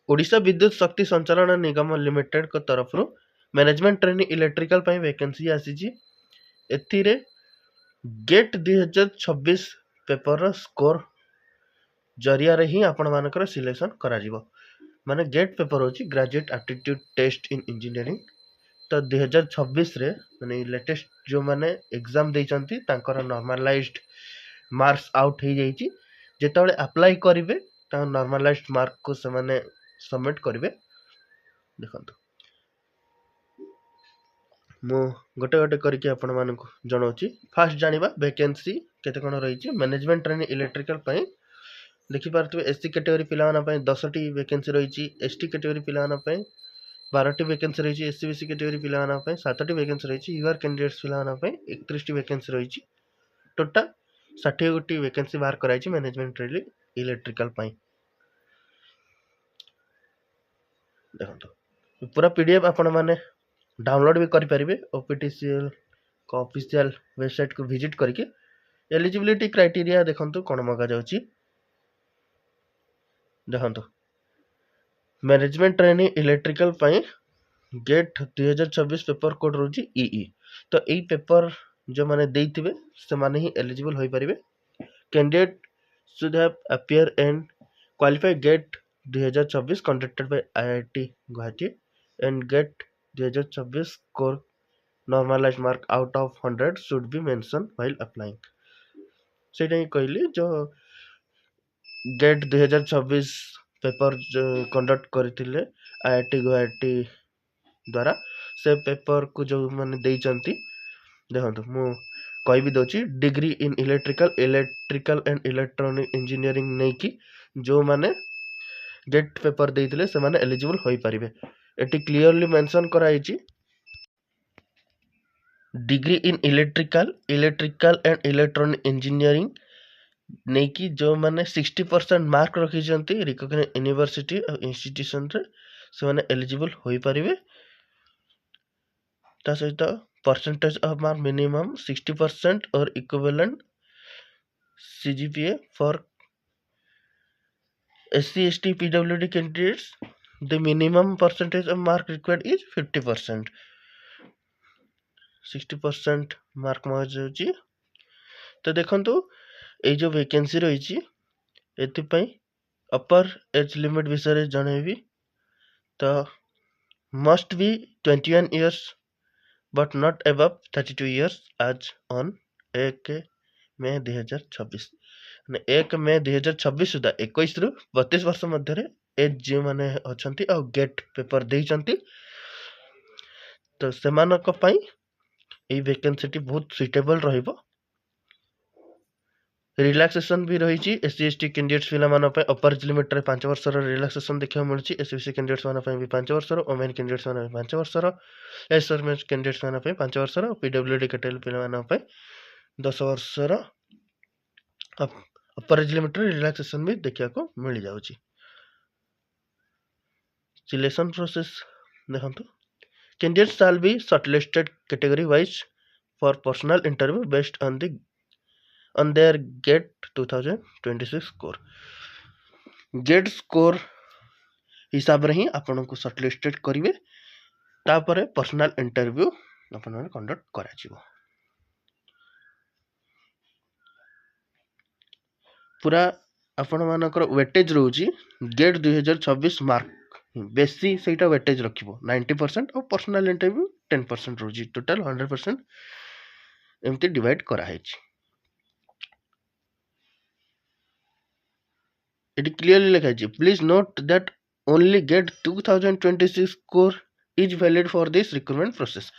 ओडिशा विद्युत शक्ति संचालन निगम लिमिटेड को तरफ मैनेजमेंट ट्रेनिंग इलेक्ट्रिकल वैकेंसी आसी। एथिरे गेट 2026 पेपर स्कोर जरिया ही आपण मानकर सिलेक्शन करा माने गेट पेपर होची graduate aptitude test in engineering. तो 2026 रे माने लेटेस्ट जो माने एग्जाम देइचंती तांकर नॉर्मलाइज्ड मार्क्स आउट हो जाइए। जिते अप्लाई करेंगे नॉर्मलाइज्ड मार्क को से माने सबमिट करेंगे। देखो मु गोटे गोटे करके आपण मानक जनाऊँगी। फास्ट जानिबा वैकेंसी केते कोन रही मैनेजमेंट ट्रेनिंग इलेक्ट्रिकल देखिपे एससी कैटेगरी पिला 10टी वैकेंसी रही। एसटी कैटेगरी पिला 12टी वैकेंसी रही। एससी बीसी कैटेगरी पिला 7टी वैकेंसी रही। यूआर कैंडिडेट्स पिला 31टी वैकेंसी रही। टोटाल 60 गोटी वैकेंसी बाहर कराई मैनेजमेंट ट्रेनिंग इलेक्ट्रिकल देखो पूरा पीडीएफ आपण माने डाउनलोड भी करि परिबे। ओपीटीसीएल को ऑफिशियल वेबसाइट को विजिट करके एलिजिबिलिटी क्राइटेरिया देखंतु कोन मगा जाउची। देखंतु management training electrical GATE 2026 paper code रोची ईई। तो एई पेपर जो माने देइथिबे से माने ही एलिजिबल होई परिबे। Candidate should have appear and qualify GATE 2026 conducted by IIT Guwahati and get 2026 score normalized mark out of 100 should be mentioned while applying। सेटा ही कहली जो गेट 2026 पेपर कंडक्ट करथिले IIT गुवाहाटी द्वारा से पेपर को जो माने देइचंती देखंतु मु कहि भी दोची degree in electrical and electronic engineering नै कि जो माने गेट पेपर देइथिले से माने एलिजिबल होई परिबे। एटी क्लियरली मेंशन कराइछि degree in electrical and electronic engineering नै कि जो माने 60% मार्क रखी जंती रिकॉग्नाइज्ड यूनिवर्सिटी और इंस्टीट्यूशन रे से माने एलिजिबल होई परिबे। ता सहित परसेंटेज ऑफ मार्क मिनिमम 60% और equivalent CGPA for SC ST PWD candidates the minimum percentage of mark required is 50%। 60% mark मार जाउची। तो देखंतु ए जो वैकेंसी रही एथिपाई अपर एज लिमिट विषय जनइबी। तो must be 21 years but not above 32 years as on 1 May 2026। 1 May 2026 सुधा 21 रु 32 वर्ष मध्य एज जो माने अछंती और गेट पेपर देइचंती तो सेमानक पई ए वैकेंसी बहुत सुइटेबल रहिबो। रिलैक्सेशन भी रही। SC ST कैंडिडेट्स पिला माने पे अपर एज लिमिट रे 5 वर्ष रो रिलैक्सेशन देखियो मिलची। SC BC कैंडिडेट्स माने पे भी 5 वर्ष रो, ओमेन कैंडिडेट्स माने 5 वर्ष रो, एस सर्विस कैंडिडेट्स माने पे 5 वर्ष रो, PWD कैटेगरी पिला माने पे 10 वर्ष रो अपर एज लिमिट रे रिलैक्सेशन भी देखिया को मिल जाउची। सिलेक्शन प्रोसेस देखंतु candidates shall be shortlisted category wise for personal interview based on their GATE 2026 score. GATE score हिसाब रे ही आपन को शॉर्टलिस्टेड करिवे तापरे पर्सनल इंटरव्यू आपन माने कंडक्ट करा जिवो। पूरा आपन मानकर वेटेज रहउची गेट 2026 मार्क बेसी सेटा वेटेज रखिबो 90% और पर्सनल इंटरव्यू 10% रहउची। टोटल 100% एमती डिवाइड करा हैची। It clearly लिखा है please note that only get 2026 score is valid for this recruitment process.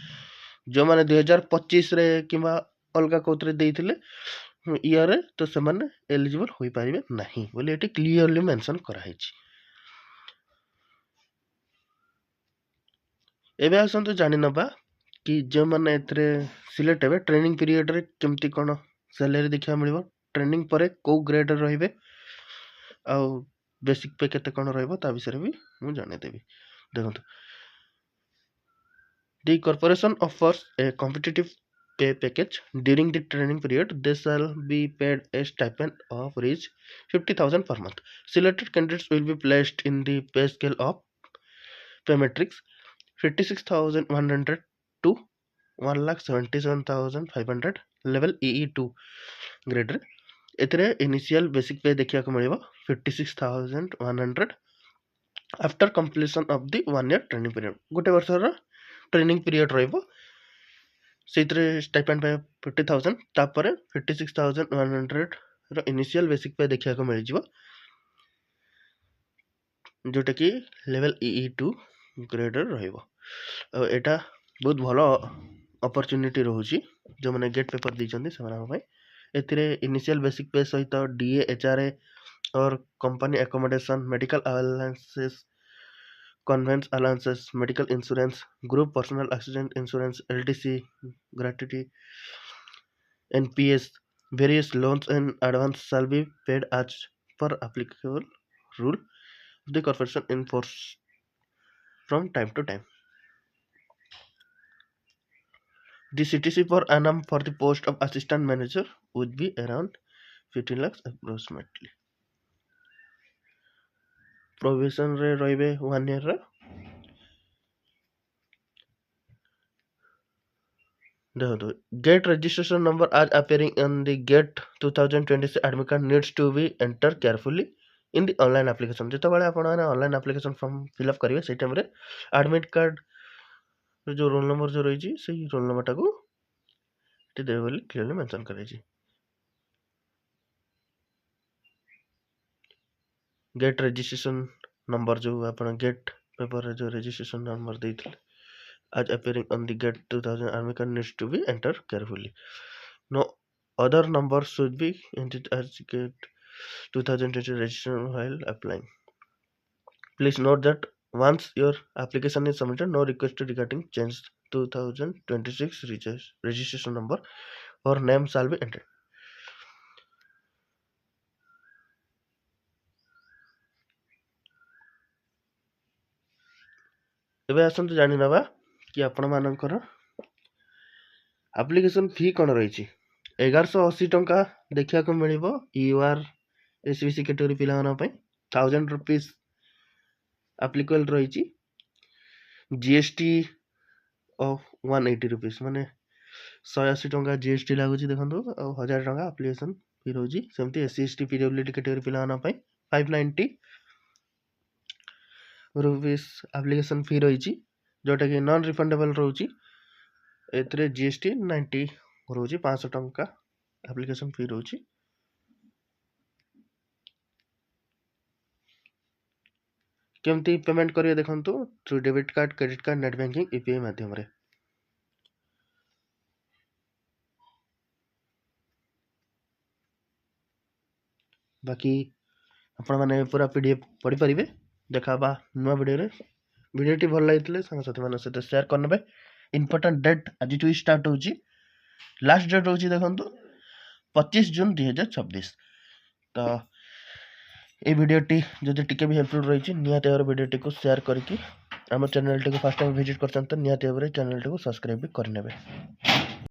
जो माने 2025 रे किबा अलगा कोतरे देइथिले ईयर रे तो से माने एलिजिबल होई पारिबे नाही बोले एटी क्लियरली मेंशन करा हैछि। एबे आसन तो जानि नबा कि जो माने एथरे सिलेक्ट हेबे ट्रेनिंग पीरियड रे केमती कोन सैलरी देखा मिलबो, ट्रेनिंग परे को ग्रेड रहिबे आ बेसिक पे केते कोन रहइबो ता विषय भी मु जाने देबी। देखंतु the corporation offers a competitive pay package. During the training period, they shall be paid a stipend of reach 50,000 per month. Selected candidates will be placed in the pay scale of pay matrix 56,100 to 1,77,500 level EE2 grade एथिरे initial basic pay देखा मिल 56,100 after completion of the 1 year training period गोटे वर्षर training period रहिबो सेइतरे stipend पे 50,000 तापर 56,100 रो initial basic pay देखा मिल जिवो जोटा कि लेवल EE2 ग्रेड रहिबो एटा बहुत भलो अपॉर्चुनिटी रहउची जो माने गेट पेपर दैछन्ती सेमाना भाई एथिरे इनिशियल बेसिक पे सहित DA HRA और company accommodation medical allowances conveyance allowances medical insurance group personal accident insurance LTC gratuity NPS various loans and advance shall be paid as per applicable rule of the corporation in force from time to time. The CTC per annum for the post of assistant manager would be around 15 lakhs approximately. Probation रे रहिबे 1 year रे देखो gate registration number as appearing on the GATE 2026 admit card needs to be entered carefully in the online application जेते बेले आपण माने online application form fill up करिवे सेइ टाइम रे एडमिट कार्ड जो रोल नंबर जो रही से रोल नंबर टाको देवे बोली क्लियरली मेंशन कराई गेट रजिस्ट्रेशन नंबर जो आपण गेट पेपर जो रजिस्ट्रेशन नंबर देथिले as appearing on the GATE 2000 admit card needs to be entered carefully. No other number should be entered as GATE 2020 registration while applying. Please note that once your application is submitted, no request regarding change 2026 registration number or name shall be entered. एबे आसंतु जानि नबा कि आपण मानकर application फी कोन रही छी 1180 टंका देखिया को मिलिबो यूआर एसबीसी कैटेगरी पिला माना पई 1000 रुपीस एप्लीकेबल रही छी जीएसटी ऑफ 180 रुपीस माने 180 टंका जीएसटी लागु छी देखंतु 1000 टंका एप्लीकेशन फी रहउची सेमती एससी एसटी पीडब्ल्यूडी कैटेगरी पिला माना पई 590 रुपीस एप्लीकेशन फी रही छी जोटा कि नॉन रिफंडेबल रहउची एतरे जीएसटी 90 रहउची 500 टंका एप्लीकेशन फी रहउची केमती पेमेंट करिए देखंतु through debit card credit card net banking UPI माध्यम रे बाकी आपण माने पूरा पीडीएफ पढ़ी परिबे देखाबा नुवा वीडियो रे वीडियोटी भल लागितले संग साथी मान सहित शेयर करनबे इंपोर्टेंट डेट आज टू स्टार्ट होची लास्ट डेट होची देखंतु 25 जून 2026 तो ए वीडियोटी जदि टिके भी हेल्पफुल रही निहाती भाव वीडियोटी को शेयर करके आम चैनल टी को फर्स्ट टाइम विजिट कर निहाती भाव चैनल टी को सब्सक्राइब भी करने।